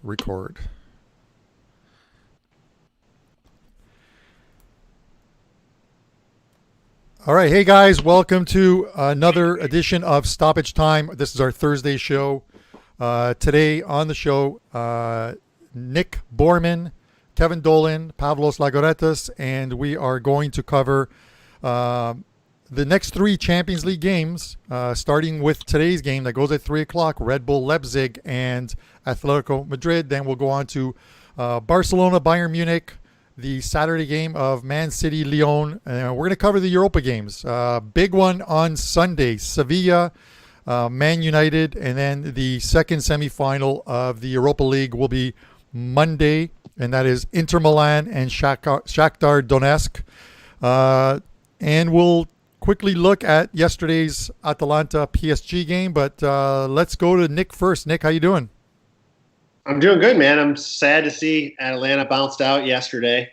record. All right, hey guys, welcome to another edition of Stoppage Time. This is our Thursday show. Today on the show, Nick Borrman, Kevin Dolan, Pavlos Laguretos, and we are going to cover the next three Champions League games, starting with today's game that goes at 3 o'clock, Red Bull Leipzig and Atletico Madrid. Then we'll go on to Barcelona, Bayern Munich, the Saturday game of Man City, Lyon. And we're going to cover the Europa games. Big one on Sunday, Sevilla, Man United, and then the second semifinal of the Europa League will be Monday, and that is Inter Milan and Shakhtar Donetsk. And we'll quickly look at yesterday's Atalanta PSG game, but let's go to Nick first. Nick, how you doing? I'm doing good, man. I'm sad to see Atlanta bounced out yesterday.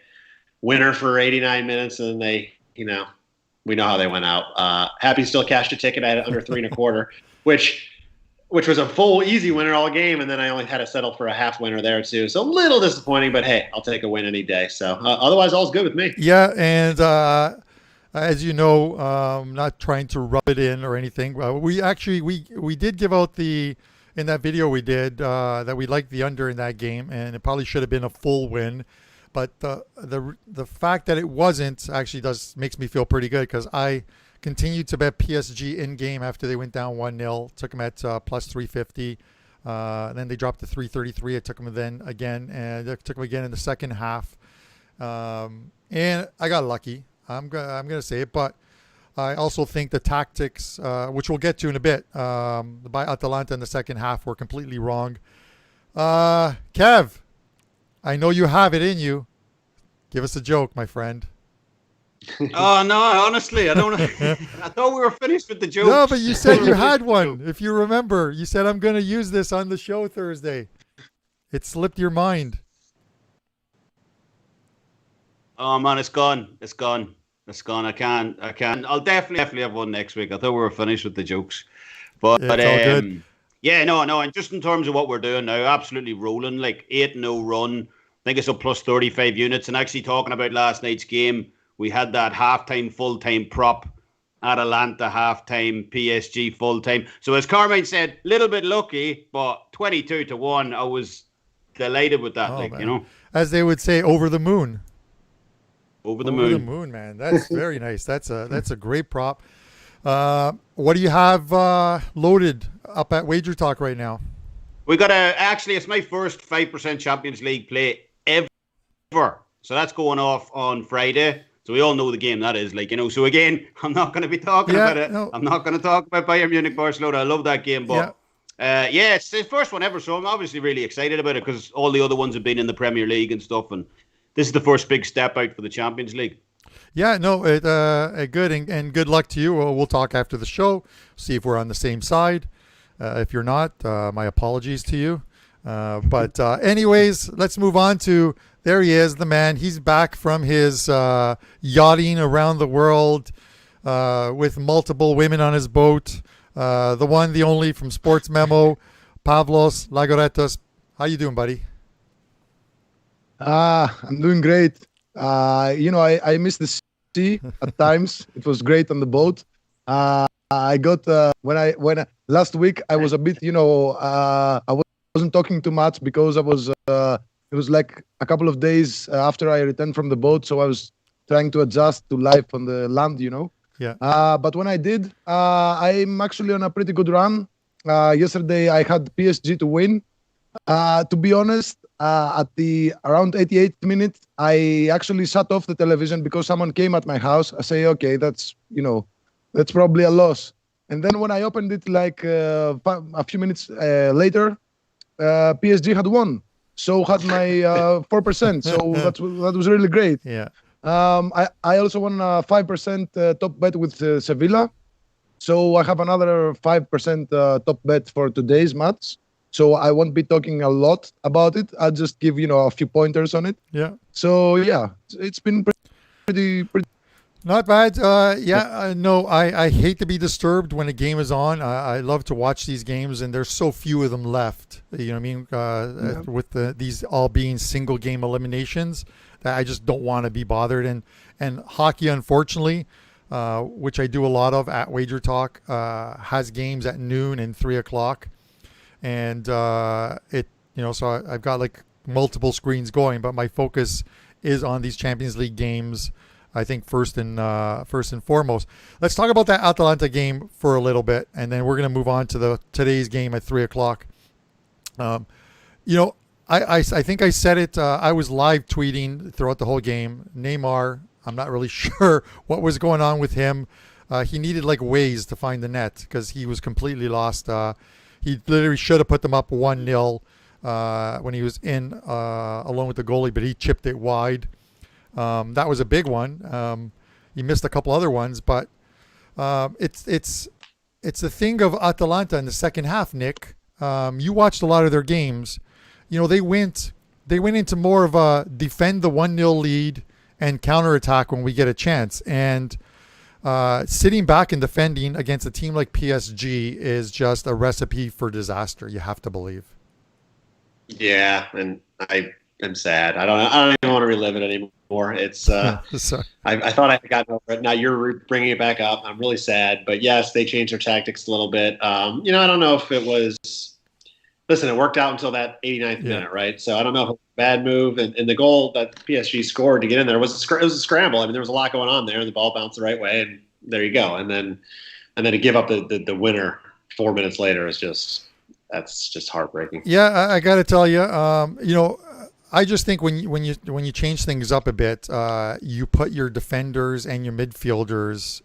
Winner for 89 minutes, and they, we know how they went out. Happy still cashed a ticket. I had it under 3.25, which was a full easy winner all game, and then I only had to settle for a half winner there too. So a little disappointing, but hey, I'll take a win any day. So otherwise, all's good with me. Yeah, and as you know, I'm not trying to rub it in or anything. We did give out in that video we did that we liked the under in that game, and it probably should have been a full win. But the fact that it wasn't actually makes me feel pretty good, because I continued to bet PSG in game after they went down 1-0. Took them at plus 350. Then they dropped to 333. I took them then again, and I took them again in the second half. And I got lucky. I'm gonna say it, but I also think the tactics, which we'll get to in a bit, by Atalanta in the second half were completely wrong. Kev, I know you have it in you. Give us a joke, my friend. Oh, no, honestly, I don't know. I thought we were finished with the jokes. No, but you said you had one. If you remember, you said, I'm going to use this on the show Thursday. It slipped your mind. Oh, man, it's gone. It's gone. It's gone. I can't. I'll definitely have one next week. I thought we were finished with the jokes. But it's all good. Yeah, no. And just in terms of what we're doing now, absolutely rolling, like 8-0 run. I think it's a plus 35 units. And actually talking about last night's game, we had that halftime, full-time prop. Atalanta halftime, PSG full-time. So as Carmine said, a little bit lucky, but 22-1. I was delighted with that, As they would say, over the moon. Over the moon. Over the moon, man. That's very nice. That's a great prop. What do you have loaded up at WagerTalk right now? We got actually, it's my first 5% Champions League play ever. So that's going off on Friday. So we all know the game that is, So again, I'm not going to be talking about it. No. I'm not going to talk about Bayern Munich, Barcelona. I love that game, but it's the first one ever. So I'm obviously really excited about it, because all the other ones have been in the Premier League and stuff, and this is the first big step out for the Champions League. Yeah, no, good, and good luck to you. We'll talk after the show, see if we're on the same side. If you're not, my apologies to you. But anyways, let's move on to, there he is, the man. He's back from his yachting around the world with multiple women on his boat. The one, the only, from Sports Memo, Pavlos Laguretos. How you doing, buddy? I'm doing great. I miss the sea at times. It was great on the boat. I got when last week I was a bit, I wasn't talking too much because I was. It was like a couple of days after I returned from the boat, so I was trying to adjust to life on the land, Yeah. But when I did, I'm actually on a pretty good run. Yesterday I had PSG to win. To be honest, at the around 88th minute, I actually shut off the television because someone came at my house. I say, okay, that's probably a loss. And then when I opened it, a few minutes later, PSG had won. So had my 4%. So that was really great. Yeah. I also won a 5% top bet with Sevilla. So I have another 5% top bet for today's match. So I won't be talking a lot about it. I'll just give, a few pointers on it. Yeah. So, yeah, it's been pretty Not bad. No, I hate to be disturbed when a game is on. I love to watch these games, and there's so few of them left. You know what I mean? With these all being single game eliminations, that I just don't want to be bothered. And hockey, unfortunately, which I do a lot of at WagerTalk, has games at noon and 3:00, and so I've got like multiple screens going, but my focus is on these Champions League games. I think first and foremost. Let's talk about that Atalanta game for a little bit, and then we're going to move on to today's game at 3:00. I think I said it. I was live tweeting throughout the whole game. Neymar, I'm not really sure what was going on with him. He needed like ways to find the net because he was completely lost. He literally should have put them up 1-0 when he was in along with the goalie, but he chipped it wide. That was a big one. He missed a couple other ones, but it's the thing of Atalanta in the second half, Nick. You watched a lot of their games. They went into more of a defend the 1-0 lead and counterattack when we get a chance. And sitting back and defending against a team like PSG is just a recipe for disaster, you have to believe. Yeah, and I'm sad. I don't even want to relive it anymore. It's I thought I had gotten over it. Now you're bringing it back up. I'm really sad. But yes, they changed their tactics a little bit. I don't know if it was. Listen, it worked out until that 89th minute, right? So I don't know if it was a bad move. And the goal that PSG scored to get in there was a scramble. I mean, there was a lot going on there, and the ball bounced the right way, and there you go. And then to give up the winner 4 minutes later is that's just heartbreaking. Yeah, I got to tell you, I just think when you change things up a bit, you put your defenders and your midfielders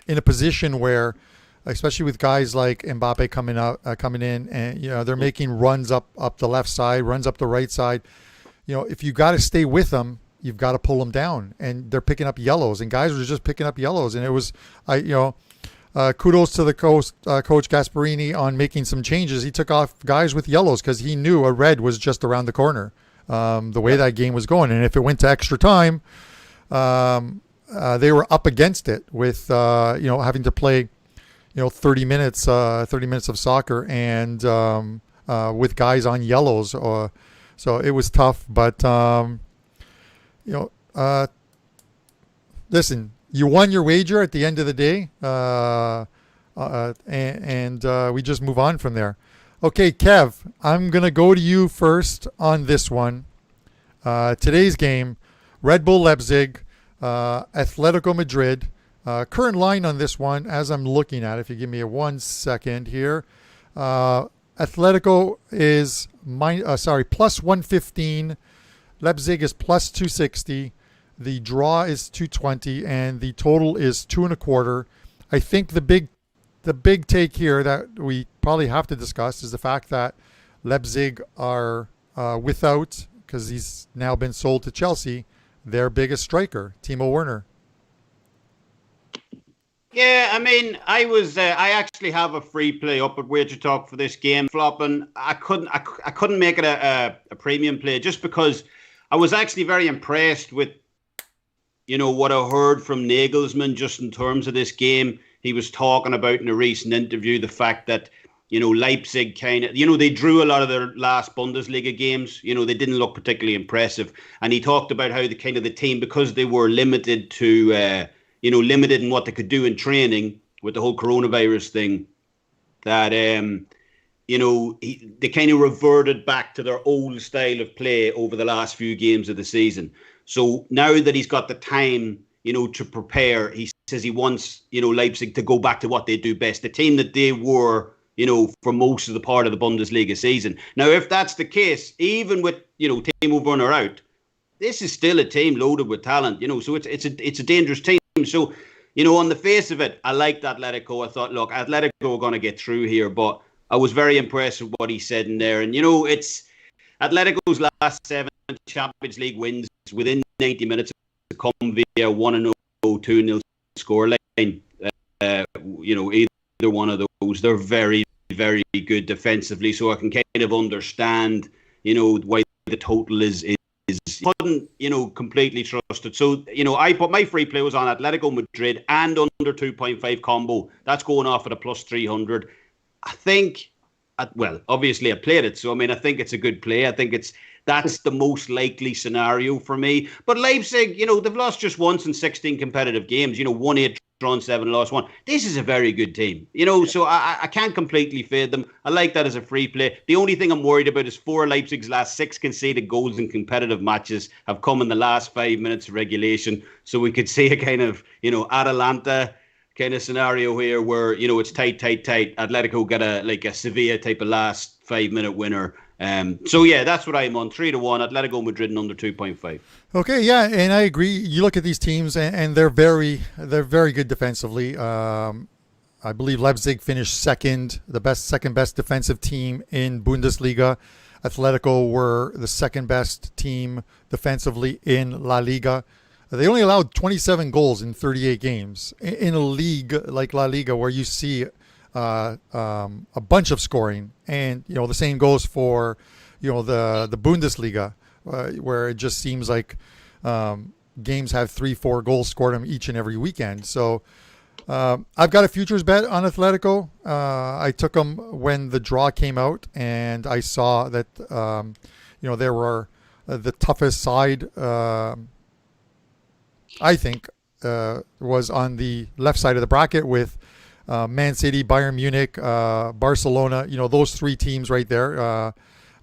in a position where, especially with guys like Mbappe coming in, and they're making runs up the left side, runs up the right side. If you got to stay with them, you've got to pull them down, and they're picking up yellows, and guys were just picking up yellows, and it was kudos to the coach Gasparini on making some changes. He took off guys with yellows because he knew a red was just around the corner. The way that game was going, and if it went to extra time, they were up against it with having to play 30 minutes of soccer and with guys on yellows. So it was tough, but listen, you won your wager at the end of the day, and we just move on from there. Okay, Kev, I'm going to go to you first on this one. Today's game, Red Bull Leipzig, Atletico Madrid. Current line on this one, as I'm looking at it, if you give me 1 second here. Atletico is plus 115. Leipzig is plus 260. The draw is 220, and the total is 2.25. I think the big take here that we probably have to discuss is the fact that Leipzig are without, because he's now been sold to Chelsea, their biggest striker, Timo Werner. Yeah, I mean, I actually have a free play up at WagerTalk for this game, flopping. I couldn't make it a premium play just because I was actually very impressed with what I heard from Nagelsmann just in terms of this game. He was talking about in a recent interview the fact that Leipzig kind of they drew a lot of their last Bundesliga games. They didn't look particularly impressive, and he talked about how the team, because they were limited to limited in what they could do in training with the whole coronavirus thing, that they kind of reverted back to their old style of play over the last few games of the season. So now that he's got the time, to prepare, he says he wants, Leipzig to go back to what they do best, the team that they were, for most of the part of the Bundesliga season. Now, if that's the case, even with, Timo Werner out, this is still a team loaded with talent, so it's a dangerous team. So, on the face of it, I liked Atletico. I thought, look, Atletico are going to get through here, but I was very impressed with what he said in there. And, it's Atletico's last 7 Champions League wins within 90 minutes have come via 1-0, 2-0 scoreline. Either one of those. They're very, very good defensively, so I can kind of understand, why the total is couldn't, completely trust it. So, I put my free play was on Atletico Madrid and under 2.5 combo. That's going off at a plus 300. I think, obviously I played it. So, I think it's a good play. I think that's the most likely scenario for me. But Leipzig, they've lost just once in 16 competitive games. Won 8, drawn 7, lost 1. This is a very good team. So I can't completely fade them. I like that as a free play. The only thing I'm worried about is 4 Leipzig's last 6 conceded goals in competitive matches have come in the last 5 minutes of regulation. So we could see a kind of, Atalanta kind of scenario here where, it's tight. Atletico get a Sevilla type of last 5-minute winner. So yeah, that's what I'm on. 3-1, Atletico Madrid and under 2.5. Okay, yeah, and I agree. You look at these teams, and they're very good defensively. I believe Leipzig finished second best defensive team in Bundesliga. Atletico were the second best team defensively in La Liga. They only allowed 27 goals in 38 games in a league like La Liga, where you see a bunch of scoring, and the same goes for the Bundesliga, where it just seems like games have 3-4 goals scored them each and every weekend. So I've got a futures bet on Atletico. I took them when the draw came out, and I saw that they were the toughest side. I think was on the left side of the bracket with Man City, Bayern Munich, Barcelona, those 3 teams right there.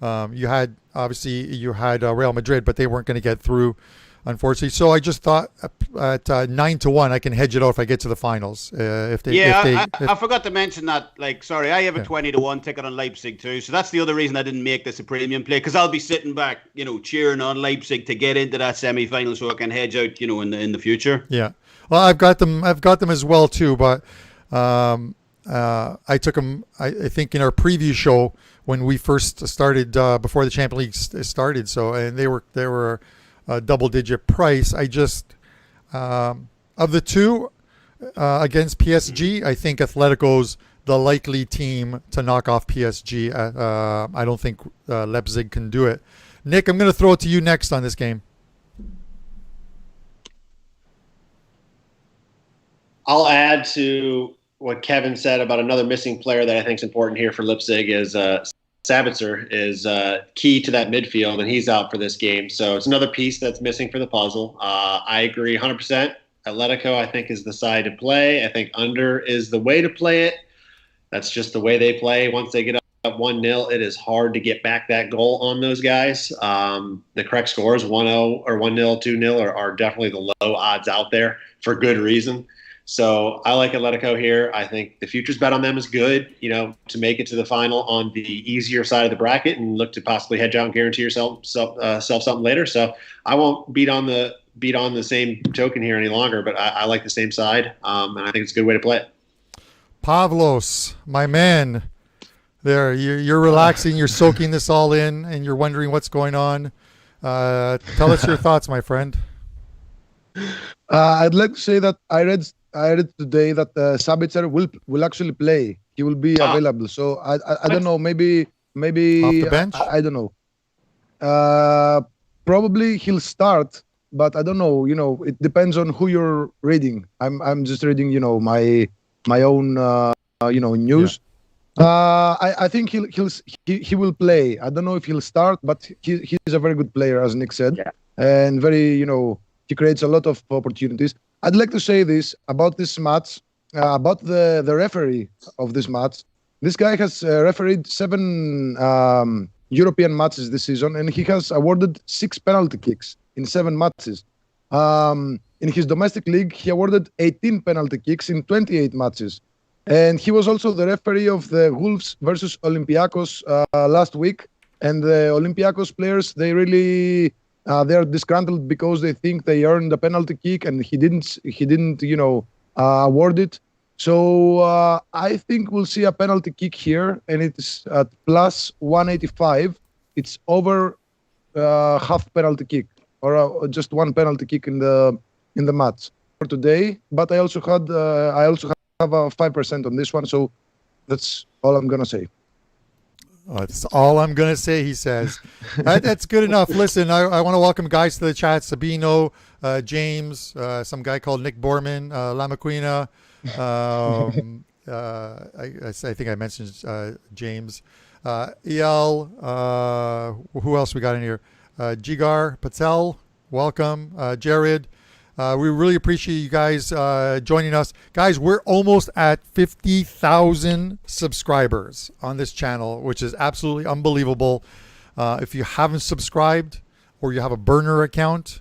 You had Real Madrid, but they weren't going to get through, unfortunately. So I just thought at 9-1, I can hedge it out if I get to the finals. I forgot to mention that. I have a 20-1 ticket on Leipzig too. So that's the other reason I didn't make this a premium play, because I'll be sitting back, cheering on Leipzig to get into that semi-final, so I can hedge out, in the future. Yeah. Well, I've got them as well too, but I took them. I think in our preview show when we first started before the Champions League started. So, and they were a double-digit price. I just of the 2 against PSG, I think Atletico's the likely team to knock off PSG. I don't think Leipzig can do it. Nick, I'm going to throw it to you next on this game. I'll add to what Kevin said about another missing player that I think is important here for Leipzig is Sabitzer is key to that midfield, and he's out for this game. So it's another piece that's missing for the puzzle. I agree 100%. Atletico, I think, is the side to play. I think under is the way to play it. That's just the way they play. Once they get up 1-0, it is hard to get back that goal on those guys. The correct scores, 1-0 or 1-0, 2-0, are definitely the low odds out there for good reason. So I like Atletico here. I think the futures bet on them is good, to make it to the final on the easier side of the bracket and look to possibly hedge out and guarantee yourself something later. So I won't beat on the same token here any longer, but I like the same side, and I think it's a good way to play it. Pavlos, my man, there you're relaxing, you're soaking this all in, and you're wondering what's going on. Tell us your thoughts, my friend. I'd like to say that I read today that Sabitzer will actually play. He will be available. So I don't know. Maybe off the bench. I don't know. Probably he'll start, but I don't know. It depends on who you're reading. I'm just reading. My own news. Yeah. I think he will play. I don't know if he'll start, but he's a very good player, as Nick said, and very he creates a lot of opportunities. I'd like to say this about this match, about the referee of this match. This guy has refereed 7 European matches this season, and he has awarded 6 penalty kicks in 7 matches. In his domestic league, he awarded 18 penalty kicks in 28 matches. And he was also the referee of the Wolves versus Olympiacos last week. And the Olympiacos players, they really... they're disgruntled because they think they earned a penalty kick and he didn't award it. So I think we'll see a penalty kick here, and it's at plus 185. It's over half penalty kick, or just 1 penalty kick in the match for today. But I also have a 5% on this one, so that's all I'm gonna say. That's all I'm going to say, he says. That's good enough. Listen, I want to welcome guys to the chat. Sabino, James, some guy called Nick Borrman, Lamaquina. I think I mentioned James. El, who else we got in here? Jigar Patel, welcome. Jared. We really appreciate you guys joining us. Guys, we're almost at 50,000 subscribers on this channel, which is absolutely unbelievable. If you haven't subscribed or you have a burner account,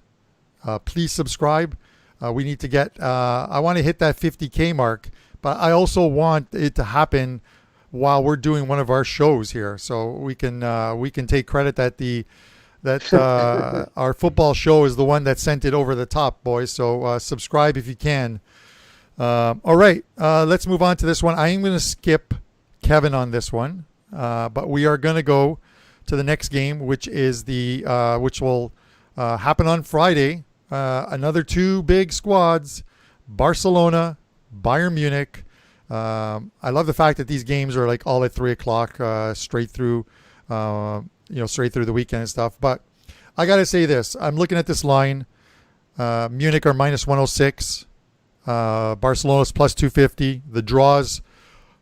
please subscribe. We need to get, I want to hit that 50K mark, but I also want it to happen while we're doing one of our shows here. So we can take credit that our football show is the one that sent it over the top, boys. So subscribe if you can. All right, let's move on to this one. I am going to skip Kevin on this one, but we are going to go to the next game, which is which will happen on Friday. Another two big squads, Barcelona, Bayern Munich. I love the fact that these games are like all at 3:00, straight through. Straight through the weekend and stuff. But I got to say this. I'm looking at this line. Munich are minus 106. Barcelona's plus 250. The draws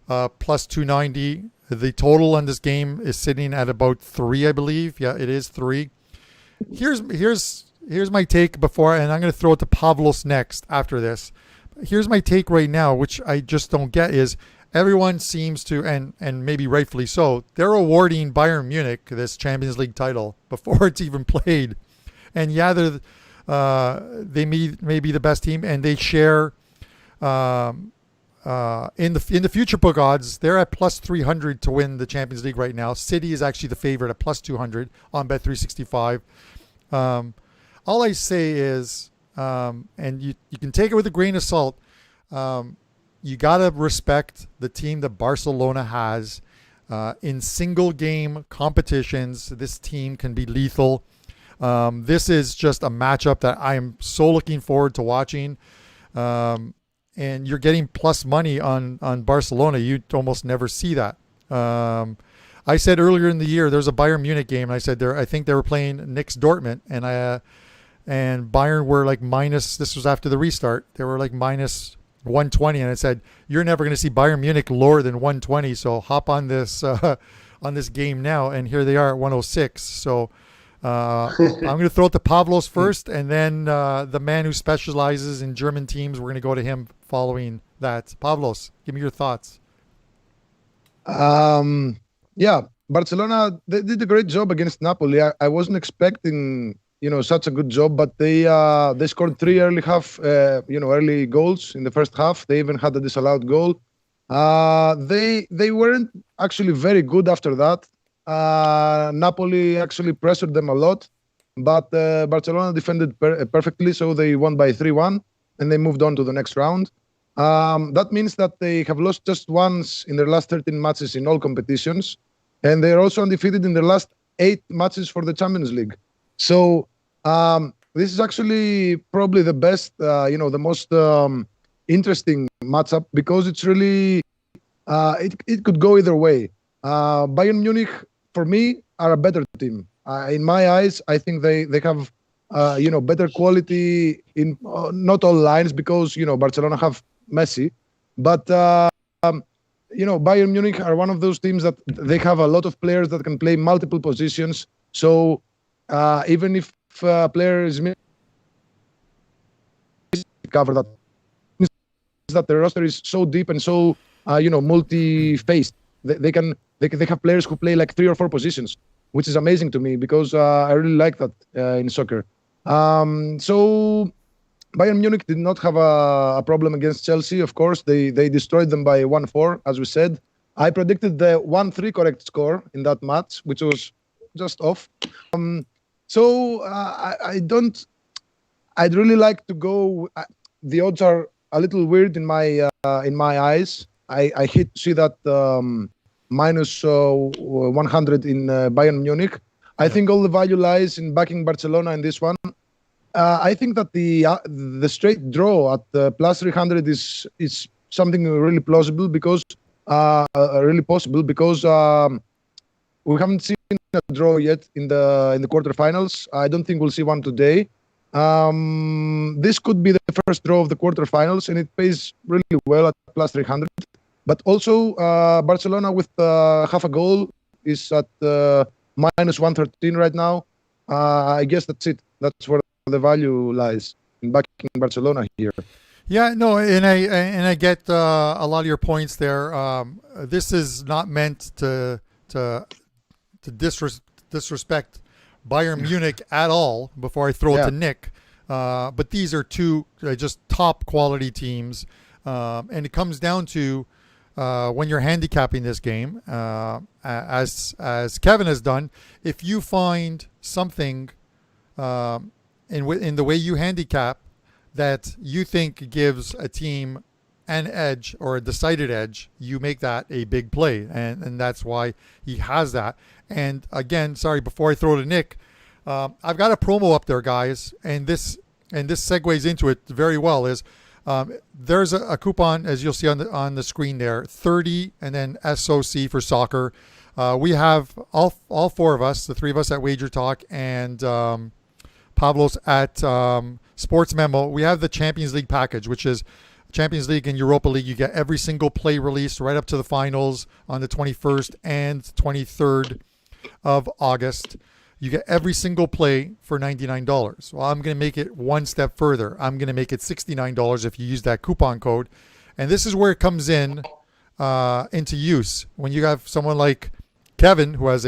plus 290. The total on this game is sitting at about 3, I believe. Yeah, it is 3. Here's my take before, and I'm going to throw it to Pavlos next after this. Here's my take right now, which I just don't get, is everyone seems to, and maybe rightfully so, they're awarding Bayern Munich this Champions League title before it's even played. And yeah, they may be the best team, and they share in the future book odds. They're at plus 300 to win the Champions League right now. City is actually the favorite at plus 200 on Bet365. All I say is, and you can take it with a grain of salt. You got to respect the team that Barcelona has in single game competitions. This team can be lethal. This is just a matchup that I'm so looking forward to watching. And you're getting plus money on Barcelona. You almost never see that. I said earlier in the year, there's a Bayern Munich game. And I said I think they were playing Nick's Dortmund, and Bayern were like minus, this was after the restart. They were like minus 120, and I said, you're never going to see Bayern Munich lower than 120, so hop on this game now. And here they are at 106. So I'm going to throw it to Pavlos first, and then the man who specializes in German teams, we're going to go to him following that. Pavlos, give me your thoughts. Yeah, Barcelona, they did a great job against Napoli. I wasn't expecting such a good job, but they scored 3 early goals in the first half. They even had a disallowed goal. They weren't actually very good after that. Napoli actually pressured them a lot, but Barcelona defended perfectly, so they won by 3-1, and they moved on to the next round. That means that they have lost just once in their last 13 matches in all competitions, and they're also undefeated in their last 8 matches for the Champions League. So this is actually probably the best, the most interesting matchup, because it's really, it could go either way. Bayern Munich, for me, are a better team. In my eyes, I think they have, better quality in not all lines, because, Barcelona have Messi. But, Bayern Munich are one of those teams that they have a lot of players that can play multiple positions. So even if a player is cover that, means that the roster is so deep and so multi-faced. They have players who play like 3 or 4 positions, which is amazing to me, because I really like that in soccer. So Bayern Munich did not have a problem against Chelsea. Of course, they destroyed them by 1-4, as we said. I predicted the 1-3 correct score in that match, which was just off. So I'd really like to go. The odds are a little weird in my eyes. I hate to see that minus 100 in Bayern Munich. I think all the value lies in backing Barcelona in this one. I think that the straight draw at plus 300 is something really plausible, because really possible, because we haven't seen a draw yet in the quarterfinals. I don't think we'll see one today. This could be the first draw of the quarterfinals, and it pays really well at plus 300. But also, Barcelona with half a goal is at minus 113 right now. I guess that's it. That's where the value lies in backing Barcelona here. Yeah, no, and I get a lot of your points there. This is not meant to disrespect Bayern Munich at all. Before I throw it to Nick, but these are two just top quality teams, and it comes down to when you're handicapping this game, as Kevin has done. If you find something in the way you handicap that you think gives a team an edge or a decided edge, you make that a big play. And that's why he has that. And again, sorry, before I throw to Nick, I've got a promo up there, guys. And this segues into it very well is there's a coupon, as you'll see on the screen there, 30 and then SOC for soccer. We have all four of us, the three of us at WagerTalk and Pavlos at Sports Memo. We have the Champions League package, which is Champions League and Europa League. You get every single play released right up to the finals on the 21st and 23rd of August. You get every single play for $99. Well, I'm going to make it one step further. I'm going to make it $69 if you use that coupon code. And this is where it comes in into use. When you have someone like Kevin, who has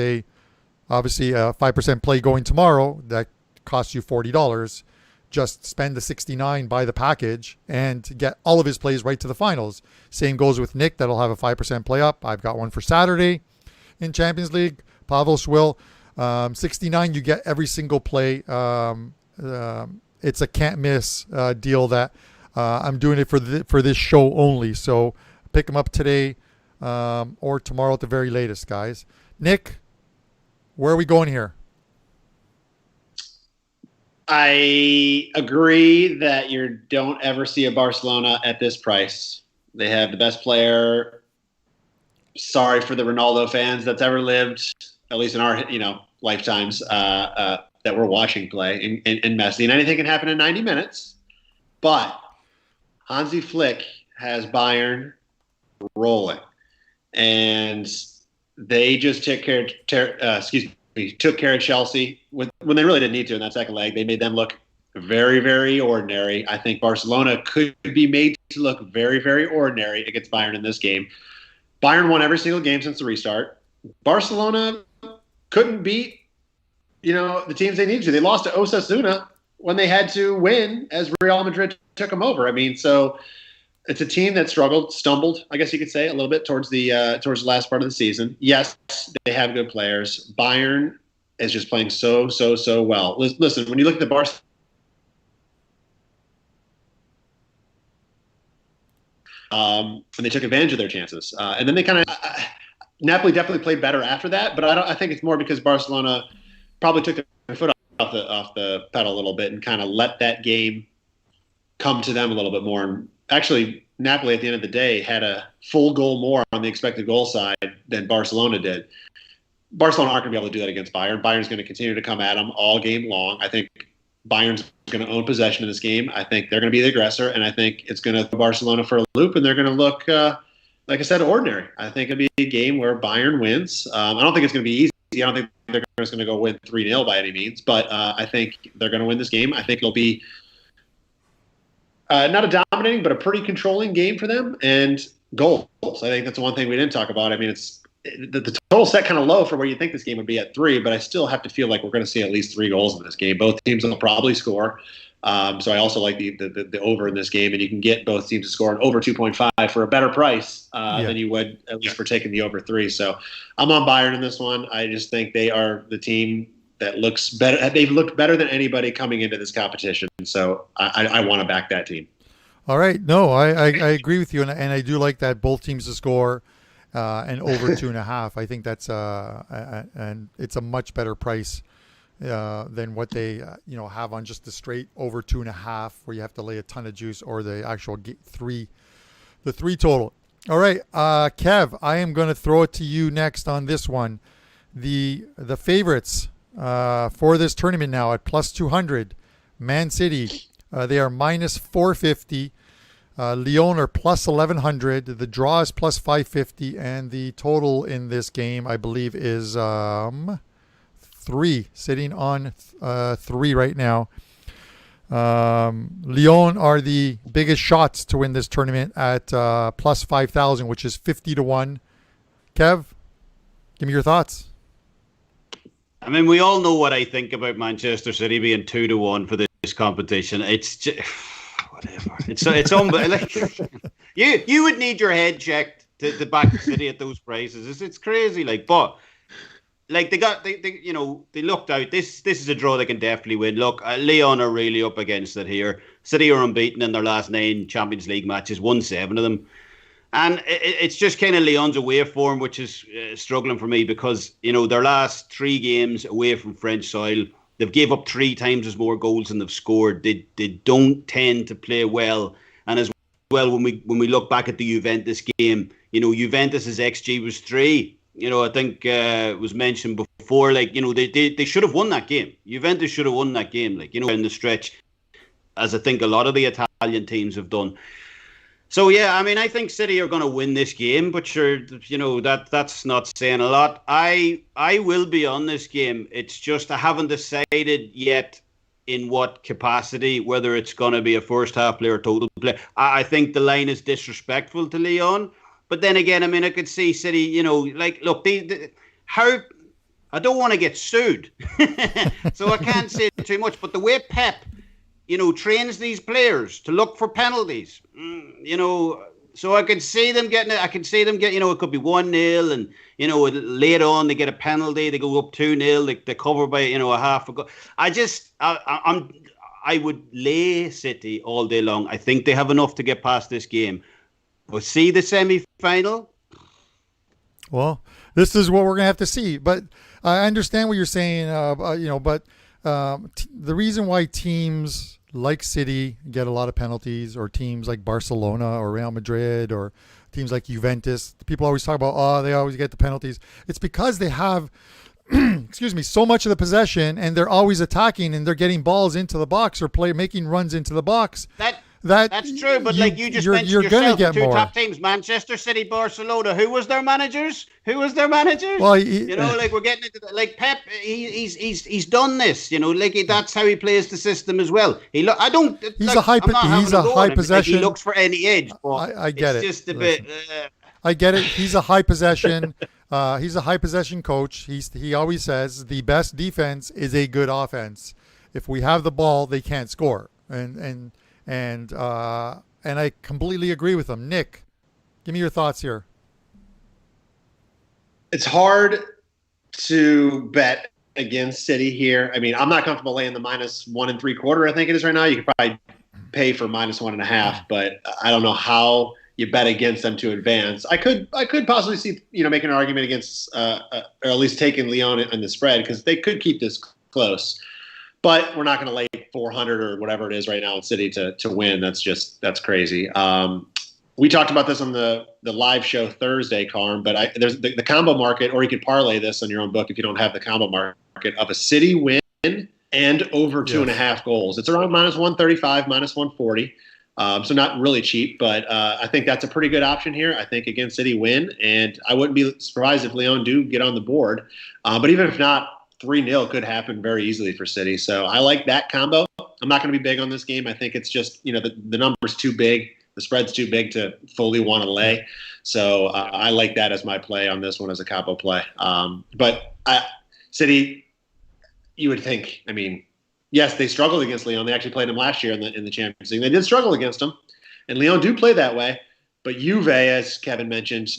obviously a 5% play going tomorrow, that costs you $40. Just spend the $69, buy the package, and get all of his plays right to the finals. Same goes with Nick. That'll have a 5% play up. I've got one for Saturday in Champions League. Pavlos will. 69, you get every single play. It's a can't miss deal that I'm doing it for this show only. So pick them up today or tomorrow at the very latest, guys. Nick, where are we going here? I agree that you don't ever see a Barcelona at this price. They have the best player. Sorry for the Ronaldo fans that's ever lived, at least in our lifetimes that we're watching play in Messi. And anything can happen in 90 minutes. But Hansi Flick has Bayern rolling, and they just took care of Chelsea when they really didn't need to in that second leg. They made them look very, very ordinary. I think Barcelona could be made to look very, very ordinary against Bayern in this game. Bayern won every single game since the restart. Barcelona couldn't beat, the teams they needed to. They lost to Osasuna when they had to win as Real Madrid took them over. I mean, so it's a team that stumbled, I guess you could say, a little bit towards the last part of the season. Yes, they have good players. Bayern is just playing so well. Listen, when you look at the Barca, and they took advantage of their chances, and then they kind of Napoli definitely played better after that. But I think it's more because Barcelona probably took their foot off the pedal a little bit and kind of let that game come to them a little bit more. And actually, Napoli at the end of the day had a full goal more on the expected goal side than Barcelona did. Barcelona aren't going to be able to do that against Bayern. Bayern's going to continue to come at them all game long. I think Bayern's going to own possession in this game. I think they're going to be the aggressor, and I think it's going to throw Barcelona for a loop, and they're going to look, like I said, ordinary. I think it'll be a game where Bayern wins. I don't think it's going to be easy. I don't think they're just going to go win 3-0 by any means, but I think they're going to win this game. I think it'll be not a dominating, but a pretty controlling game for them, and goals. I think that's one thing we didn't talk about. I mean, it's the total set kind of low for where you think this game would be at 3, but I still have to feel like we're going to see at least 3 goals in this game. Both teams will probably score. So I also like the over in this game, and you can get both teams to score an over 2.5 for a better price than you would at least for taking the over 3. So I'm on Bayern in this one. I just think they are the team that looks better. They've looked better than anybody coming into this competition. So I want to back that team. All right. No, I agree with you, and I do like that both teams to score and over 2.5. I think that's and it's a much better price than what they have on just the straight over 2.5, where you have to lay a ton of juice, or the actual the 3 total. All right, Kev, I am going to throw it to you next on this one. The favorites for this tournament now at plus 200, Man City, they are minus 450. Lyon are plus 1100. The draw is plus 550, and the total in this game, I believe, is 3, sitting on 3 right now. Lyon are the biggest shots to win this tournament at plus 5,000, which is 50 to 1. Kev, give me your thoughts. I mean, we all know what I think about Manchester City being 2 to 1 for this competition. It's just whatever. It's unbelievable. You would need your head checked to back the City at those prices. It's crazy. But they looked out. This is a draw they can definitely win. Look, Lyon are really up against it here. City are unbeaten in their last 9 Champions League matches, won 7 of them. And it's just kind of Lyon's away form, which is struggling for me because, their last 3 games away from French soil, they've gave up 3 times as more goals than they've scored. They don't tend to play well. And as well, when we look back at the Juventus game, Juventus's XG was 3. I think it was mentioned before, they should have won that game. Juventus should have won that game, in the stretch, as I think a lot of the Italian teams have done. So, yeah, I mean, I think City are going to win this game, but sure, that's not saying a lot. I will be on this game. It's just I haven't decided yet in what capacity, whether it's going to be a first half play or total play. I think the line is disrespectful to Lyon. But then again, I mean, I could see City, look, how I don't want to get sued, so I can't say too much. But the way Pep, trains these players to look for penalties, so I could see them getting it. I can see them get, it could be 1-0, and later on they get a penalty, they go up 2-0, they cover by a half a goal. I would lay City all day long. I think they have enough to get past this game. We'll see the semi-final. Well, this is what we're going to have to see. But I understand what you're saying, but the reason why teams like City get a lot of penalties, or teams like Barcelona or Real Madrid or teams like Juventus, people always talk about, they always get the penalties. It's because they have, so much of the possession, and they're always attacking, and they're getting balls into the box or making runs into the box. That's true, but you just mentioned yourself, the 2 top teams, Manchester City, Barcelona. Who was their managers? Well, we're getting into Pep. He's done this. That's how he plays the system as well. He's a high possession. He looks for any edge. I get it. It's just a bit. I get it. He's a high possession. He's a high possession coach. He always says the best defense is a good offense. If we have the ball, they can't score. And I completely agree with him. Nick, give me your thoughts here. It's hard to bet against City here. I mean, I'm not comfortable laying the minus 1 3/4. I think it is right now. You could probably pay for minus 1.5, but I don't know how you bet against them to advance. I could possibly see making an argument against or at least taking Lyon in the spread, because they could keep this close. But we're not going to lay 400 or whatever it is right now in City to win. That's crazy. We talked about this on the live show Thursday, Carm, but there's the combo market, or you could parlay this on your own book if you don't have the combo market, of a City win and over 2.5 goals. It's around minus 135, minus 140. So not really cheap, but I think that's a pretty good option here. I think against City win, and I wouldn't be surprised if Lyon do get on the board. But even if not, 3-0 could happen very easily for City. So I like that combo. I'm not going to be big on this game. I think it's just, the number's too big. The spread's too big to fully want to lay. So I like that as my play on this one as a combo play. But City, you would think, I mean, yes, they struggled against Lyon. They actually played them last year in the Champions League. They did struggle against them. And Lyon do play that way. But Juve, as Kevin mentioned,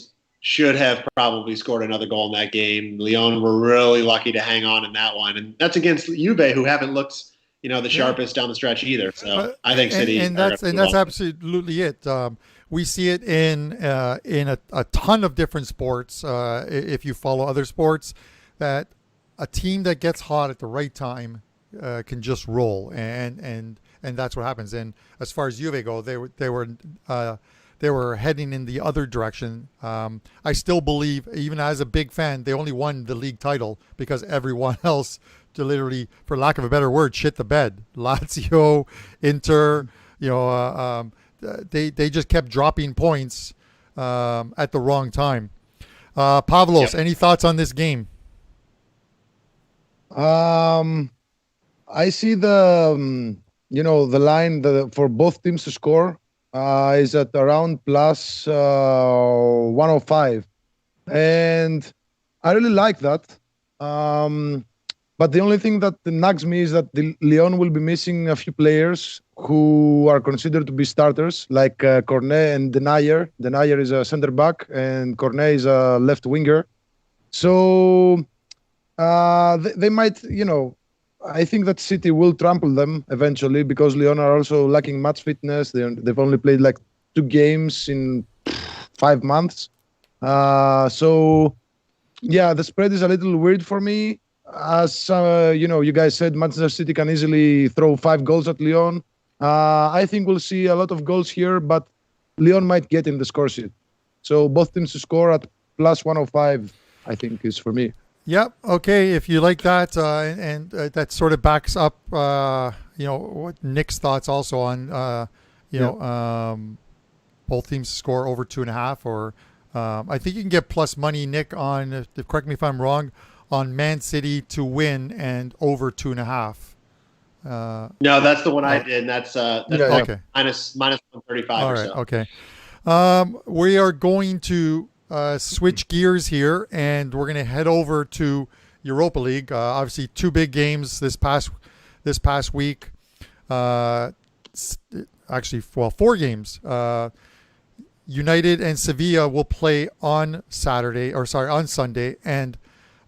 should have probably scored another goal in that game. Lyon were really lucky to hang on in that one. And that's against Juve, who haven't looked, the sharpest down the stretch either. So I think City. And that's absolutely it. We see it in a ton of different sports. If you follow other sports, that a team that gets hot at the right time can just roll, and that's what happens. And as far as Juve go, they were they were heading in the other direction. I still believe, even as a big fan, they only won the league title because everyone else, to literally, for lack of a better word, shit the bed. Lazio, Inter, they just kept dropping points at the wrong time. Pavlos, any thoughts on this game? I see the the line for both teams to score is at around plus 105, and I really like that. But the only thing that nags me is that the Lyon will be missing a few players who are considered to be starters, like Cornet and Denayer. Denayer is a center back, and Cornet is a left winger. So they might, I think that City will trample them eventually because Lyon are also lacking match fitness. They've only played like 2 games in 5 months. So, yeah, the spread is a little weird for me. As you guys said, Manchester City can easily throw 5 goals at Lyon. I think we'll see a lot of goals here, but Lyon might get in the score sheet. So both teams to score at plus 105, I think, is for me. Yep. Okay. If you like that, and that sort of backs up, what Nick's thoughts also on, both teams to score over 2.5, or I think you can get plus money, Nick, on, correct me if I'm wrong, on Man City to win and over 2.5. No, that's the one I did. And that's okay. minus 135 All or right, so. Okay. We are going to switch gears here, and we're going to head over to Europa League. Obviously, 2 big games this past week. Actually, 4 games. United and Sevilla will play on Sunday, and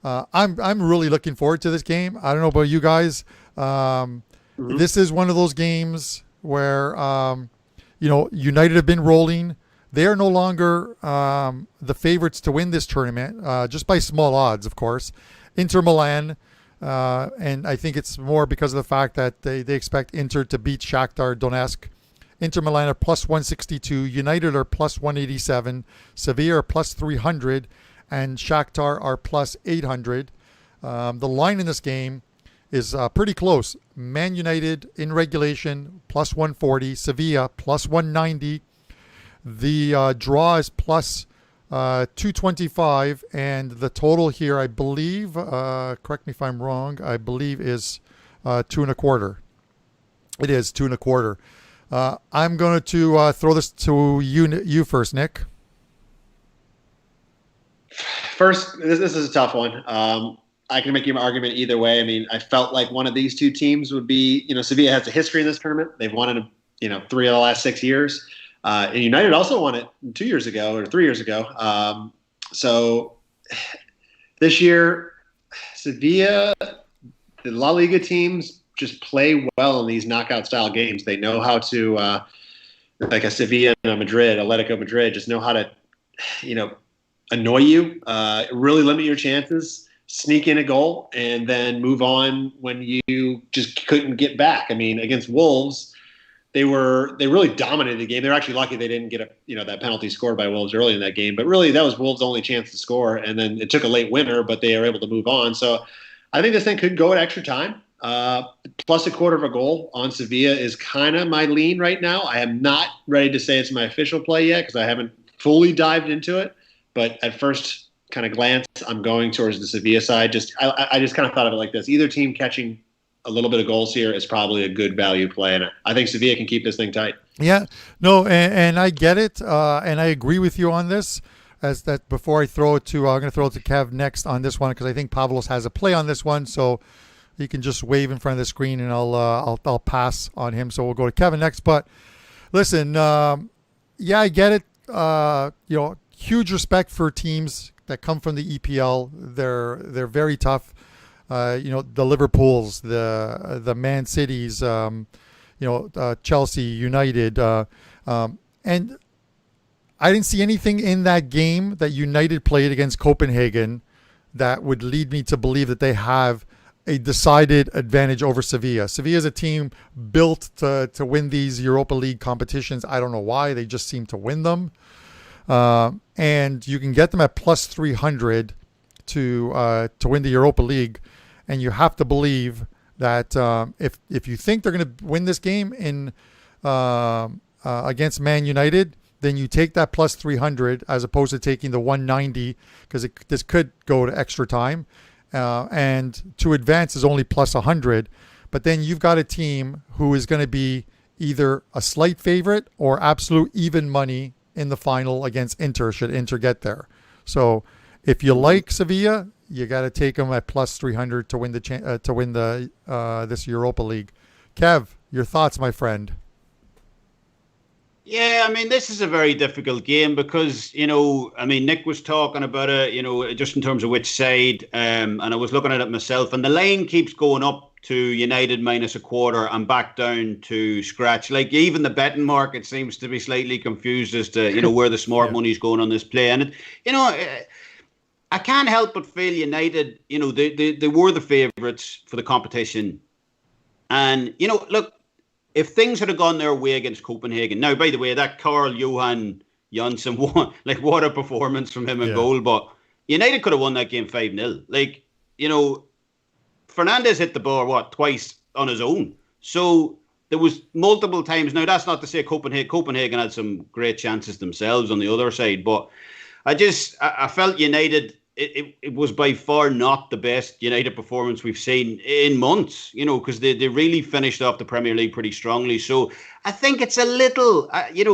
I'm really looking forward to this game. I don't know about you guys. This is one of those games where United have been rolling. They are no longer the favorites to win this tournament, just by small odds, of course. Inter Milan, and I think it's more because of the fact that they expect Inter to beat Shakhtar Donetsk. Inter Milan are plus 162, United are plus 187, Sevilla are plus 300, and Shakhtar are plus 800. The line in this game is pretty close. Man United in regulation, plus 140, Sevilla plus 190. The draw is plus 225, and the total here, I believe, correct me if I'm wrong, I believe is 2.25. It is 2.25. I'm going to throw this to you first, Nick. First, this is a tough one. I can make you an argument either way. I mean, I felt like one of these 2 teams would be, Sevilla has a history in this tournament. They've won it, 3 of the last 6 years. And United also won it 2 years ago or 3 years ago. So this year, Sevilla, the La Liga teams just play well in these knockout style games. They know how to, like a Sevilla and a Madrid, Atletico Madrid, just know how to, annoy you, really limit your chances, sneak in a goal, and then move on when you just couldn't get back. I mean, against Wolves, they really dominated the game. They're actually lucky they didn't get that penalty scored by Wolves early in that game. But really, that was Wolves' only chance to score, and then it took a late winner, but they were able to move on. So I think this thing could go at extra time. Plus 1/4 goal on Sevilla is kind of my lean right now. I am not ready to say it's my official play yet because I haven't fully dived into it. But at first kind of glance, I'm going towards the Sevilla side. I just kind of thought of it like this. Either team catching a little bit of goals here is probably a good value play. And I think Sevilla can keep this thing tight. Yeah, no, and I get it. And I agree with you on this. As that before I throw it to, I'm going to throw it to Kev next on this one because I think Pavlos has a play on this one. So he can just wave in front of the screen and I'll pass on him. So we'll go to Kevin next. But listen, yeah, I get it. Huge respect for teams that come from the EPL. They're very tough. The Liverpools, the Man Cities, Chelsea, United, and I didn't see anything in that game that United played against Copenhagen that would lead me to believe that they have a decided advantage over Sevilla. Sevilla is a team built to win these Europa League competitions. I don't know why. They just seem to win them. And you can get them at plus 300 to win the Europa League. And you have to believe that if you think they're going to win this game in against Man United, then you take that plus 300 as opposed to taking the 190 because this could go to extra time. And to advance is only plus 100. But then you've got a team who is going to be either a slight favorite or absolute even money in the final against Inter, should Inter get there. So if you like Sevilla, you got to take them at plus 300 to win this Europa League. Kev, your thoughts, my friend? Yeah, I mean, this is a very difficult game because, Nick was talking about it, just in terms of which side, and I was looking at it myself, and the line keeps going up to United minus a quarter and back down to scratch. Like, even the betting market seems to be slightly confused as to, where the smart money's going on this play. And, I can't help but feel United, they were the favourites for the competition. And, look, if things had gone their way against Copenhagen, now, by the way, that Carl-Johan Janssen, what a performance from him in goal. But United could have won that game 5-0. Like, Fernandes hit the ball, twice on his own. So there was multiple times. Now, that's not to say Copenhagen had some great chances themselves on the other side. But I felt United, it was by far not the best United performance we've seen in months, because they really finished off the Premier League pretty strongly. So I think it's a little,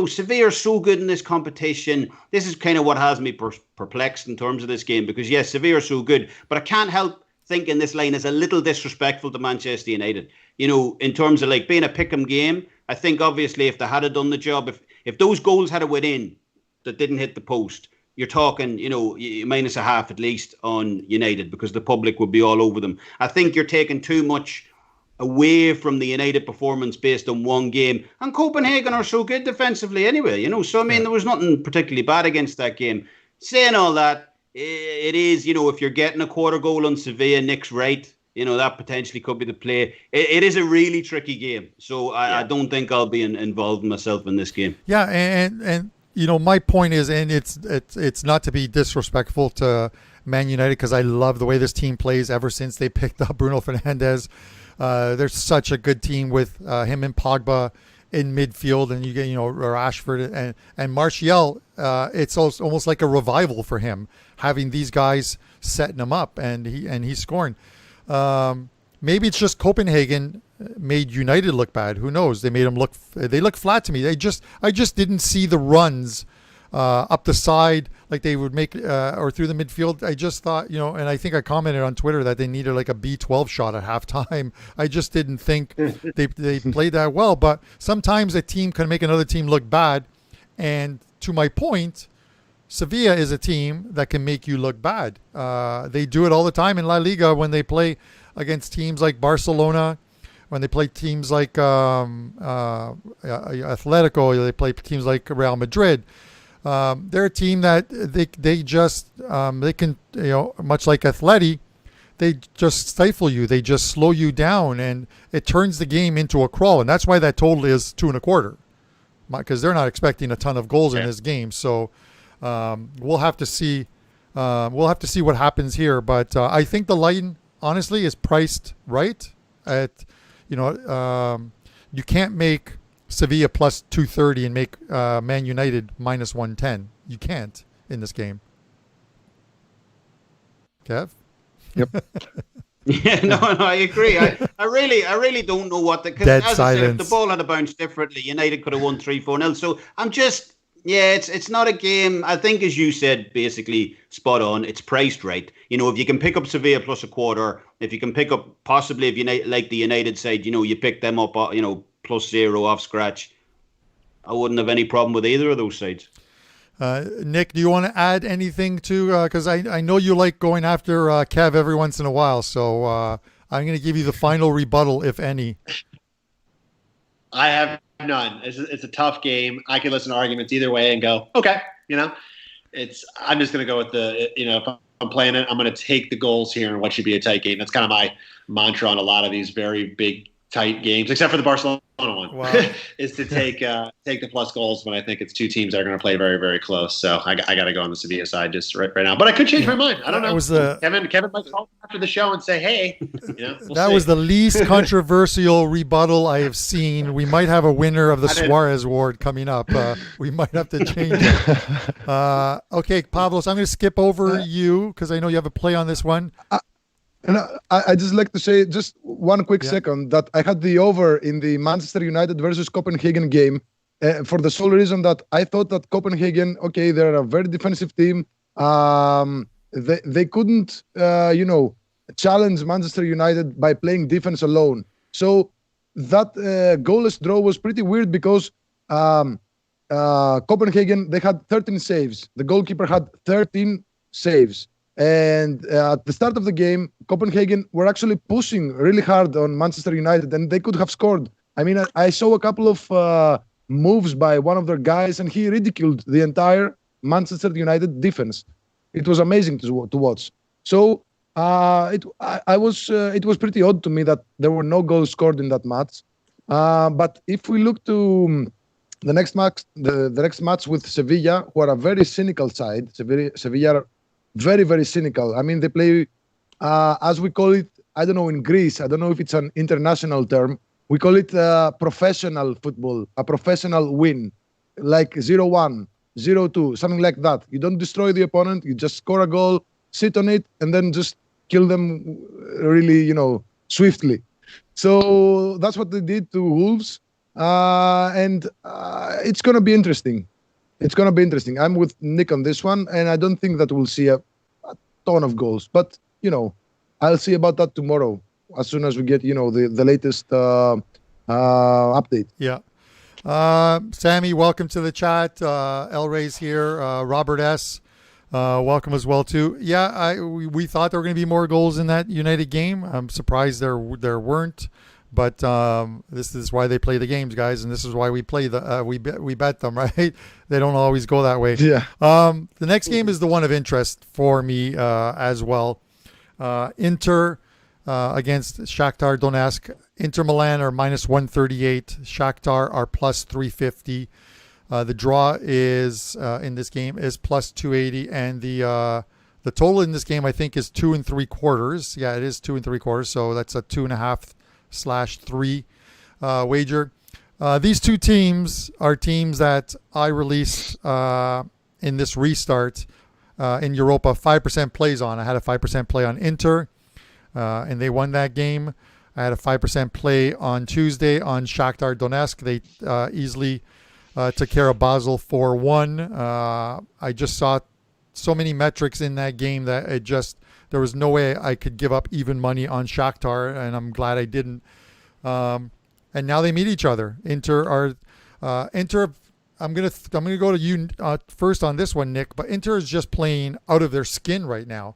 Sevilla are so good in this competition. This is kind of what has me perplexed in terms of this game, because yes, Sevilla are so good, but I can't help thinking this line is a little disrespectful to Manchester United, in terms of like being a pick'em game. I think obviously if they had done the job, if those goals had went in that didn't hit the post, you're talking, minus a half at least on United because the public would be all over them. I think you're taking too much away from the United performance based on one game. And Copenhagen are so good defensively anyway, So, there was nothing particularly bad against that game. Saying all that, it is, if you're getting a quarter goal on Sevilla, Nick's right. That potentially could be the play. It is a really tricky game. So I don't think I'll be involved myself in this game. Yeah, and my point is, and it's not to be disrespectful to Man United because I love the way this team plays ever since they picked up Bruno Fernandes. They're such a good team with him and Pogba in midfield, and you get Rashford and Martial. It's almost like a revival for him having these guys setting him up, and he's scoring. Maybe it's just Copenhagen made United look bad. Who knows? They made them look flat to me. I just didn't see the runs up the side like they would make or through the midfield. I just thought, and I think I commented on Twitter that they needed like a B12 shot at halftime. I just didn't think they played that well. But sometimes a team can make another team look bad. And to my point, Sevilla is a team that can make you look bad. They do it all the time in La Liga when they play against teams like Barcelona, when they play teams like Atletico, they play teams like Real Madrid. They're a team that they can, much like Atleti, they just stifle you. They just slow you down, and it turns the game into a crawl. And that's why that total is 2.25, because they're not expecting a ton of goals in this game. So we'll have to see. We'll have to see what happens here. But I think the line, honestly, is priced right at. You can't make Sevilla plus 230 and make Man United minus 110. You can't in this game. Kev? Yep. Yeah, no, I agree. I really don't know what because as I said, if the ball had bounced differently, United could have won 3-4-0. So I'm just. Yeah, it's not a game. I think, as you said, basically spot on. It's priced right. If you can pick up Sevilla plus a quarter, if you can pick up possibly if you like the United side, you pick them up, plus 0 off scratch. I wouldn't have any problem with either of those sides. Nick, do you want to add anything to? Because I know you like going after Kev every once in a while, so I'm going to give you the final rebuttal, if any. I have none. It's a tough game. I could listen to arguments either way and go, okay, I'm just going to go with if I'm playing it, I'm going to take the goals here in what should be a tight game. That's kind of my mantra on a lot of these very big, tight games, except for the Barcelona one, Wow. is to take the plus goals when I think it's two teams that are going to play very, very close. So I got to go on the Sevilla side just right now. But I could change my mind. I don't know. Kevin might call after the show and say, hey, we'll was the least controversial rebuttal I have seen. We might have a winner of the Suarez Award coming up. We might have to change it. Okay, Pavlos, I'm going to skip over you because I know you have a play on this one. And I just like to say just one quick second that I had the over in the Manchester United versus Copenhagen game for the sole reason that I thought that Copenhagen, okay, they're a very defensive team. They couldn't, challenge Manchester United by playing defense alone. So that goalless draw was pretty weird because Copenhagen, they had 13 saves. The goalkeeper had 13 saves. And at the start of the game, Copenhagen were actually pushing really hard on Manchester United, and they could have scored. I mean, I saw a couple of moves by one of their guys, and he ridiculed the entire Manchester United defense. It was amazing to watch. So it was pretty odd to me that there were no goals scored in that match. But if we look to the next match, the next match with Sevilla, who are a very cynical side, Sevilla are very, very cynical. I mean, they play, as we call it, I don't know in Greece, I don't know if it's an international term, we call it professional football, a professional win, like 0-1, 0-2, something like that. You don't destroy the opponent, you just score a goal, sit on it, and then just kill them really, swiftly. So that's what they did to Wolves, and it's going to be interesting. It's going to be interesting. I'm with Nick on this one, and I don't think that we'll see a ton of goals. But, I'll see about that tomorrow as soon as we get, the latest update. Yeah. Sammy, welcome to the chat. El Rey's here. Robert S., welcome as well, too. Yeah, we thought there were going to be more goals in that United game. I'm surprised there weren't. But this is why they play the games, guys, and this is why we play we bet them, right? They don't always go that way. Yeah. The next game is the one of interest for me as well. Inter against Shakhtar Donetsk. Inter Milan are minus 138. Shakhtar are plus 350. The draw is in this game is plus 280, and the total in this game I think is 2 3/4. Yeah, it is 2 3/4. So that's a 2.5/3 wager. These two teams are teams that I released in this restart in Europa 5% plays on. I had a 5% play on Inter, and they won that game. I had a 5% play on Tuesday on Shakhtar Donetsk. They easily took care of Basel 4-1. I just saw so many metrics in that game that there was no way I could give up even money on Shakhtar, and I'm glad I didn't. And now they meet each other. Inter. I'm gonna go to you first on this one, Nick. But Inter is just playing out of their skin right now.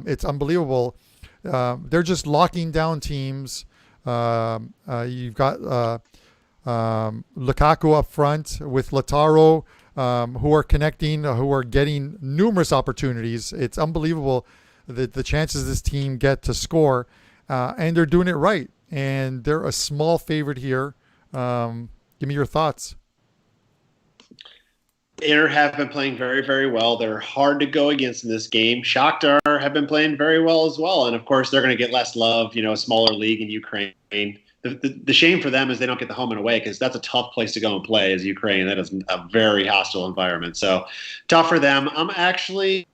It's unbelievable. They're just locking down teams. You've got Lukaku up front with Lautaro, who are connecting, who are getting numerous opportunities. It's unbelievable the chances this team get to score, and they're doing it right. And they're a small favorite here. Give me your thoughts. Inter have been playing very, very well. They're hard to go against in this game. Shakhtar have been playing very well as well. And, of course, they're going to get less love, a smaller league in Ukraine. The shame for them is they don't get the home and away because that's a tough place to go and play as Ukraine. That is a very hostile environment. So tough for them. I'm actually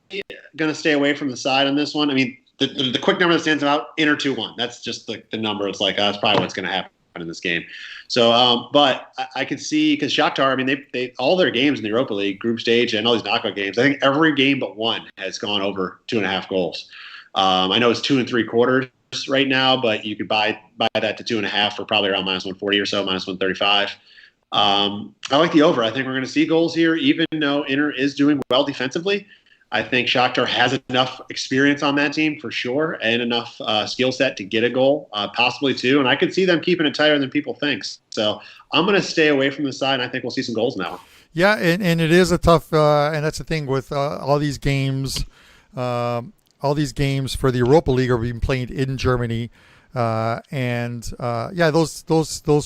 going to stay away from the side on this one. I mean, the quick number that stands out, Inter 2-1. That's just the number. It's like, that's probably what's going to happen in this game. So, but I could see, because Shakhtar, I mean, they all their games in the Europa League group stage and all these knockout games, I think every game but one has gone over 2.5 goals. I know it's 2 3/4 right now, but you could buy that to 2.5 for probably around minus 140 or so, minus 135. I like the over. I think we're going to see goals here, even though Inter is doing well defensively. I think Shakhtar has enough experience on that team for sure, and enough skill set to get a goal, possibly two. And I could see them keeping it tighter than people think. So I'm going to stay away from the side, and I think we'll see some goals now. Yeah, and it is a tough, and that's the thing with all these games. all these games for the Europa League are being played in Germany. Those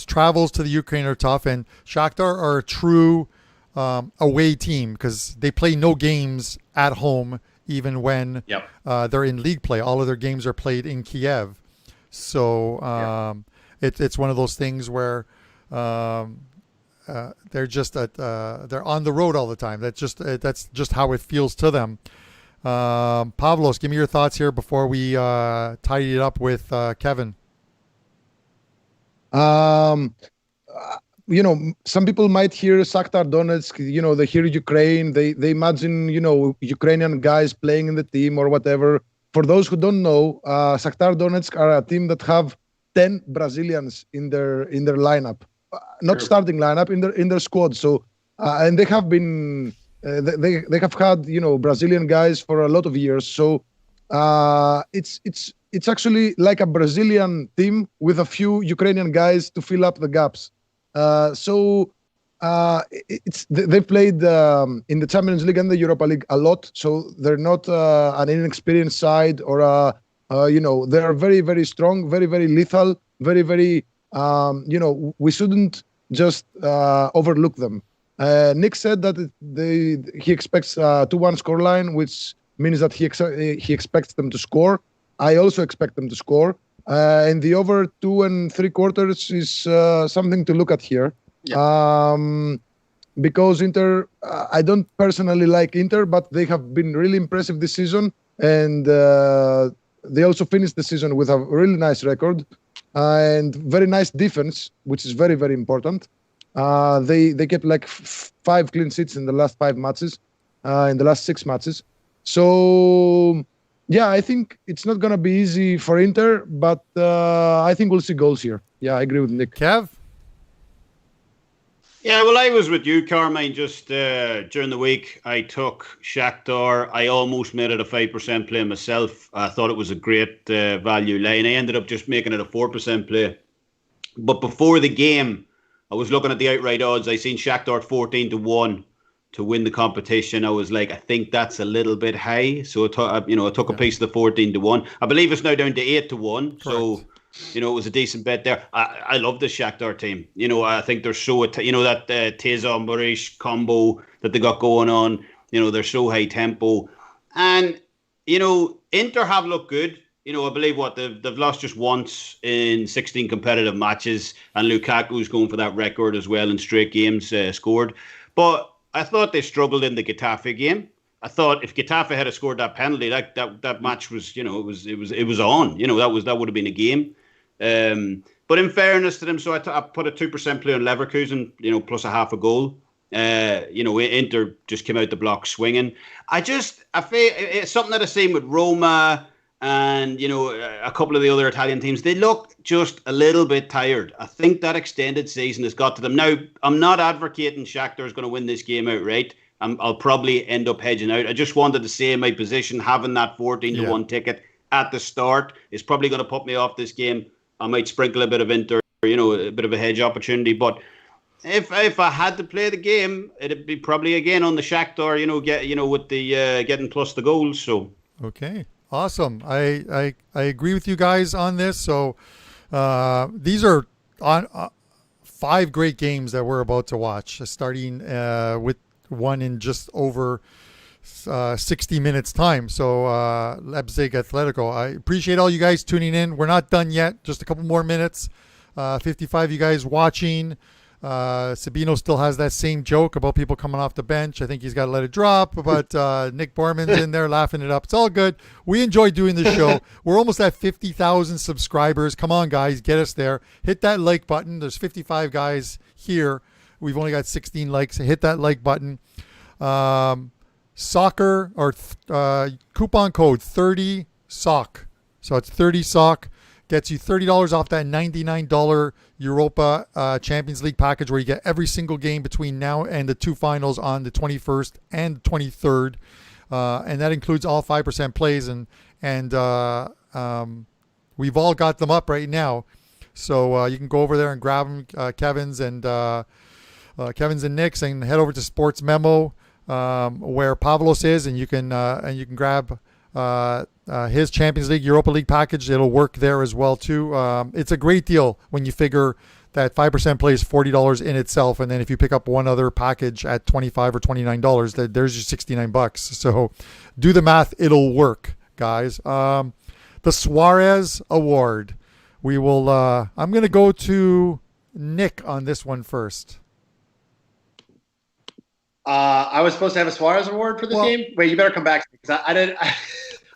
travels to the Ukraine are tough, and Shakhtar are a true away team because they play no games at home, even when they're in league play. All of their games are played in Kiev. So it's one of those things where they're just they're on the road all the time. That's just how it feels to them. Pavlos, give me your thoughts here before we tidy it up with Kevin. Some people might hear Shakhtar Donetsk, they hear Ukraine, they imagine, Ukrainian guys playing in the team or whatever. For those who don't know, Shakhtar Donetsk are a team that have 10 Brazilians in their lineup, not starting lineup, in their squad. So, and they have been, they have had, Brazilian guys for a lot of years. So, it's actually like a Brazilian team with a few Ukrainian guys to fill up the gaps. They've played in the Champions League and the Europa League a lot, so they're not an inexperienced side or they're very, very strong, very, very lethal, very, very we shouldn't just overlook them. Nick said that he expects 2-1 scoreline, which means that he expects them to score. I also expect them to score. And the over 2 3/4 is something to look at here. Because Inter, I don't personally like Inter, but they have been really impressive this season. And they also finished the season with a really nice record and very nice defense, which is very, very important. They kept like 5 clean sheets in the last 5 matches, in the last 6 matches. So, yeah, I think it's not going to be easy for Inter, but I think we'll see goals here. Yeah, I agree with Nick. Kev? Yeah, well, I was with you, Carmine, just during the week. I took Shakhtar. I almost made it a 5% play myself. I thought it was a great value line. I ended up just making it a 4% play. But before the game, I was looking at the outright odds. I seen Shakhtar 14-1 to win the competition. I was like, I think that's a little bit high. So I took a piece of the 14-1. I believe it's now down to 8-1. Correct. So, it was a decent bet there. I love the Shakhtar team. I think they're so, that Teza Barish combo that they got going on, they're so high tempo. And, Inter have looked good. I believe they've lost just once in 16 competitive matches, and Lukaku's going for that record as well in straight games scored. But I thought they struggled in the Getafe game. I thought if Getafe had scored that penalty, that match was, it was on. That would have been a game. But in fairness to them, so I put a 2% play on Leverkusen, plus a half a goal. Inter just came out the block swinging. I feel it's something that I've seen with Roma and, a couple of the other Italian teams. They look just a little bit tired. I think that extended season has got to them. Now, I'm not advocating Shakhtar is going to win this game outright. I'll probably end up hedging out. I just wanted to say my position, having that 14-1 ticket at the start is probably going to put me off this game. I might sprinkle a bit of Inter, a bit of a hedge opportunity. But if I had to play the game, it'd be probably again on the Shakhtar, with the getting plus the goals. So okay, awesome. I agree with you guys on this. So these are on 5 great games that we're about to watch, starting with one in just over 60 minutes time. So Leipzig, Atletico. I appreciate all you guys tuning in. We're not done yet. Just a couple more minutes. 55 you guys watching. Sabino still has that same joke about people coming off the bench. I think he's got to let it drop. But Nick Borrman's in there laughing it up. It's all good. We enjoy doing this show. We're almost at 50,000 subscribers. Come on, guys. Get us there. Hit that like button. There's 55 guys here. We've only got 16 likes. Hit that like button. Soccer or coupon code 30SOC. So it's 30SOC. Gets you $30 off that $99 Europa Champions League package where you get every single game between now and the 2 finals on the 21st and 23rd. And that includes all 5% plays. And we've all got them up right now. So you can go over there and grab them, Kevin's and Nick's, and head over to Sports Memo where Pavlos is, and you can grab his Champions League, Europa League package. It'll work there as well too. It's a great deal when you figure that 5% play is $40 in itself, and then if you pick up one other package at $25 or $29, there's your $69. So do the math; it'll work, guys. The Suarez Award. We will. I'm going to go to Nick on this one first. I was supposed to have a Suarez Award for this game. Wait, you better come back to me because I didn't.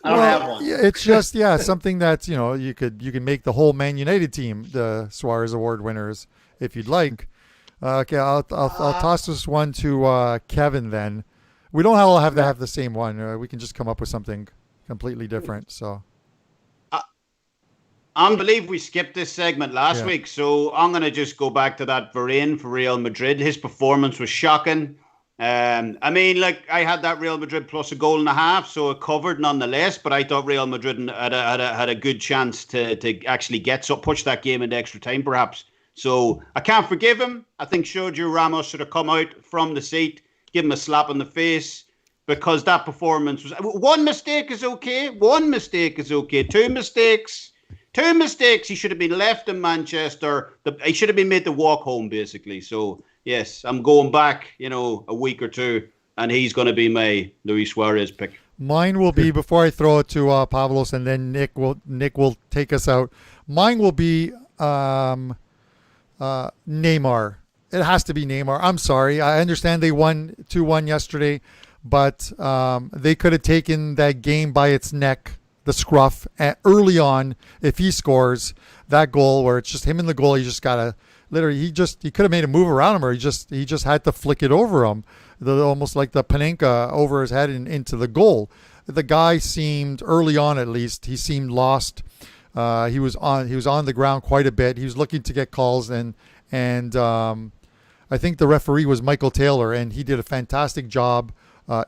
I don't have one. Yeah, it's just something that you can make the whole Man United team the Suarez Award winners if you'd like. Okay, I'll toss this one to Kevin then. We don't all have to have the same one. We can just come up with something completely different. So. I believe we skipped this segment last week, so I'm going to just go back to that Varane for Real Madrid. His performance was shocking. I mean, like, I had that Real Madrid plus a goal and a half, so it covered nonetheless, but I thought Real Madrid had a good chance to actually push that game into extra time, perhaps. So I can't forgive him. I think Sergio Ramos should have come out from the seat, give him a slap on the face, because that performance was... One mistake is okay. One mistake is okay. Two mistakes, he should have been left in Manchester. He should have been made to walk home, basically. So... yes, I'm going back, a week or two, and he's going to be my Luis Suarez pick. Mine will be, before I throw it to Pavlos, and then Nick will take us out. Mine will be Neymar. It has to be Neymar. I'm sorry. I understand they won 2-1 yesterday, but they could have taken that game by its neck, the scruff, early on. If he scores that goal where it's just him in the goal, you just got to... literally, he could have made a move around him, or he just had to flick it over him, almost like the Panenka over his head and into the goal. The guy seemed, early on at least, he seemed lost. He was on the ground quite a bit. He was looking to get calls, and I think the referee was Michael Taylor, and he did a fantastic job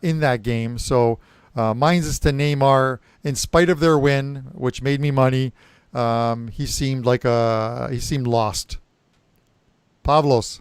in that game. So mine's is to Neymar. In spite of their win, which made me money, he seemed lost. Pavlos.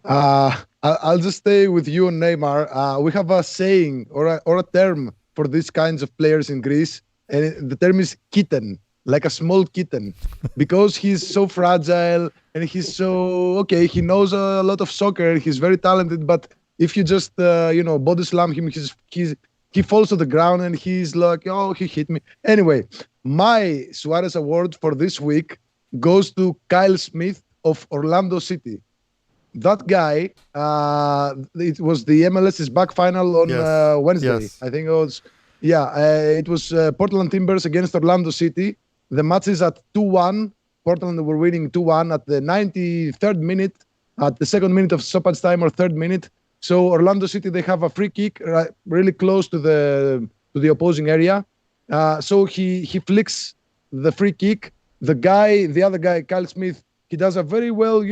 I'll just stay with you on Neymar. We have a saying or a term for these kinds of players in Greece, and the term is kitten, like a small kitten, because he's so fragile and he's so he knows a lot of soccer. He's very talented, but if you just body slam him, he falls to the ground and he's like, oh, he hit me. Anyway, my Suarez Award for this week goes to Kyle Smith of Orlando City. That guy, it was the MLS's back final on Wednesday. Yes. I think it was, it was Portland Timbers against Orlando City. The match is at 2-1. Portland were winning 2-1 at the 93rd minute, at the second minute of stoppage time or third minute. So Orlando City, they have a free kick really close to the opposing area. So he flicks the free kick. The other guy, Kyle Smith, he does a very well,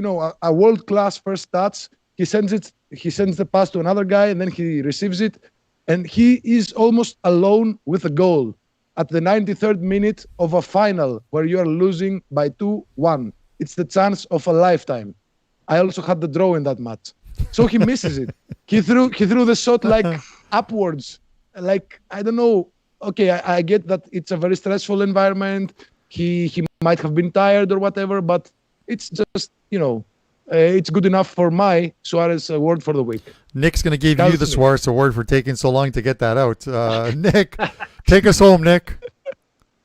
a world-class first touch. He sends the pass to another guy, and then he receives it. And he is almost alone with a goal at the 93rd minute of a final where you are losing by 2-1. It's the chance of a lifetime. I also had the draw in that match. So he misses it. He threw the shot like upwards. Like, I don't know. Okay, I get that it's a very stressful environment. He might have been tired or whatever, but it's just, it's good enough for my Suarez Award for the week. Nick's going to give you the Suarez Award for taking so long to get that out. Nick, take us home, Nick.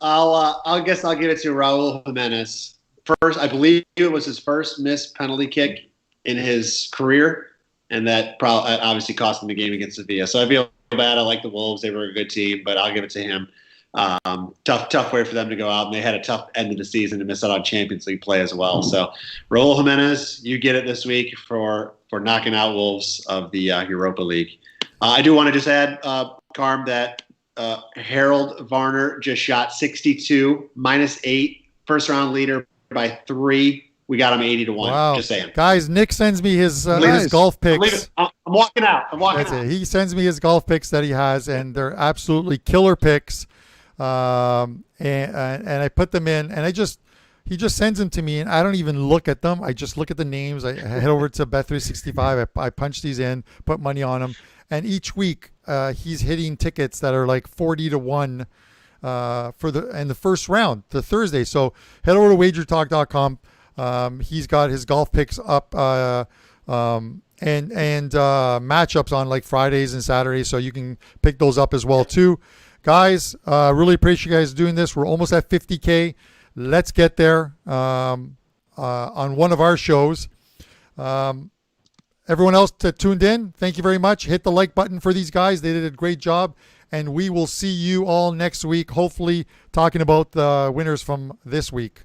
I'll give it to Raul Jimenez. First, I believe it was his first missed penalty kick in his career, and that obviously cost him the game against Sevilla. So I feel bad. I like the Wolves. They were a good team, but I'll give it to him. Tough way for them to go out, and they had a tough end of the season to miss out on Champions League play as well. So, Raul Jimenez, you get it this week for knocking out Wolves of the Europa League. I do want to just add, Carm, that Harold Varner just shot 62, -8, first round leader by 3. We got him 80-1. Wow. Just saying. Guys, Nick sends me his golf picks. I'm walking out. That's it. He sends me his golf picks that he has, and they're absolutely killer picks. And I put them in, and he just sends them to me, and I don't even look at them. I just look at the names. I head over to Bet365. I punch these in, put money on them, and each week he's hitting tickets that are like 40-1 for the first round, the Thursday. So head over to WagerTalk.com. He's got his golf picks up and matchups on like Fridays and Saturdays, so you can pick those up as well too. Guys, really appreciate you guys doing this. We're almost at 50K. Let's get there on one of our shows. Everyone else that tuned in, thank you very much. Hit the like button for these guys. They did a great job. And we will see you all next week, hopefully talking about the winners from this week.